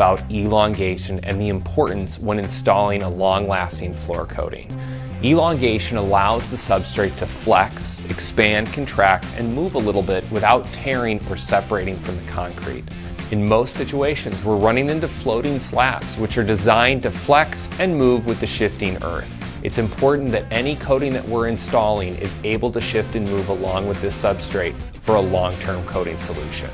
about elongation and the importance when installing a long-lasting floor coating. Elongation allows the substrate to flex, expand, contract, and move a little bit without tearing or separating from the concrete. In most situations, we're running into floating slabs, which are designed to flex and move with the shifting earth. It's important that any coating that we're installing is able to shift and move along with this substrate for a long-term coating solution.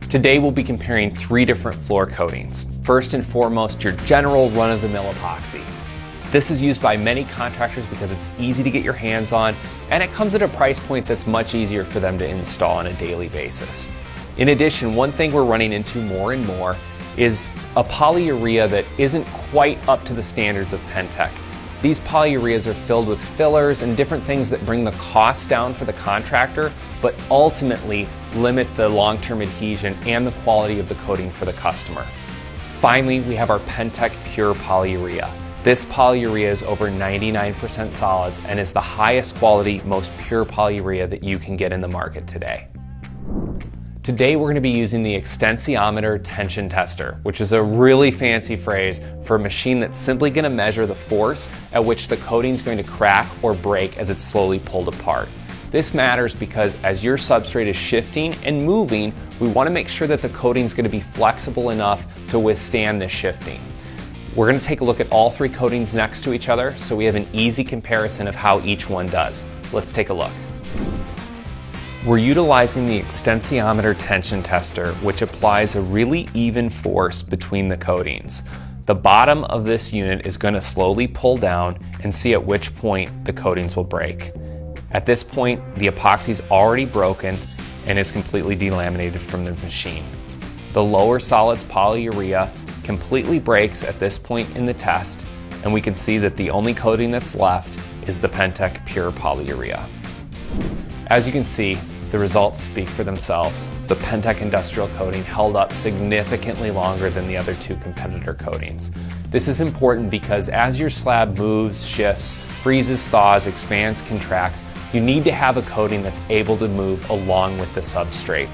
Today we'll be comparing 3 different floor coatings. First and foremost, your general run-of-the-mill epoxy. This is used by many contractors because it's easy to get your hands on, and it comes at a price point that's much easier for them to install on a daily basis. In addition, one thing we're running into more and more is a polyurea that isn't quite up to the standards of Penntek. These polyureas are filled with fillers and different things that bring the cost down for the contractor, but ultimately limit the long-term adhesion and the quality of the coating for the customer. Finally, we have our Penntek Pure Polyurea. This polyurea is over 99% solids and is the highest quality, most pure polyurea that you can get in the market today. Today we're going to be using the extensiometer tension tester, which is a really fancy phrase for a machine that's simply going to measure the force at which the coating is going to crack or break as it's slowly pulled apart. This matters because as your substrate is shifting and moving, we want to make sure that the coating is going to be flexible enough to withstand this shifting. We're going to take a look at all 3 coatings next to each other so we have an easy comparison of how each one does. Let's take a look. We're utilizing the extensiometer tension tester, which applies a really even force between the coatings. The bottom of this unit is going to slowly pull down and see at which point the coatings will break. At this point, the epoxy is already broken and is completely delaminated from the machine. The lower solids polyurea completely breaks at this point in the test, and we can see that the only coating that's left is the Penntek Pure Polyurea. As you can see, the results speak for themselves. The Penntek industrial coating held up significantly longer than the other 2 competitor coatings. This is important because as your slab moves, shifts, freezes, thaws, expands, contracts, you need to have a coating that's able to move along with the substrate.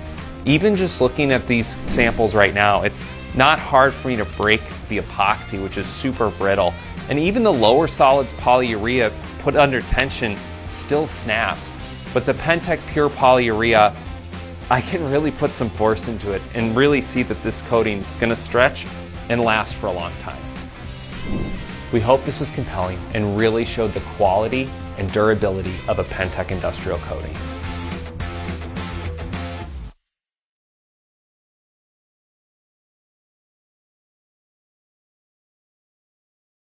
Even just looking at these samples right now, it's not hard for me to break the epoxy, which is super brittle. And even the lower solids polyurea put under tension still snaps. But the Penntek Pure Polyurea, I can really put some force into it and really see that this coating is going to stretch and last for a long time. We hope this was compelling and really showed the quality and durability of a Penntek industrial coating.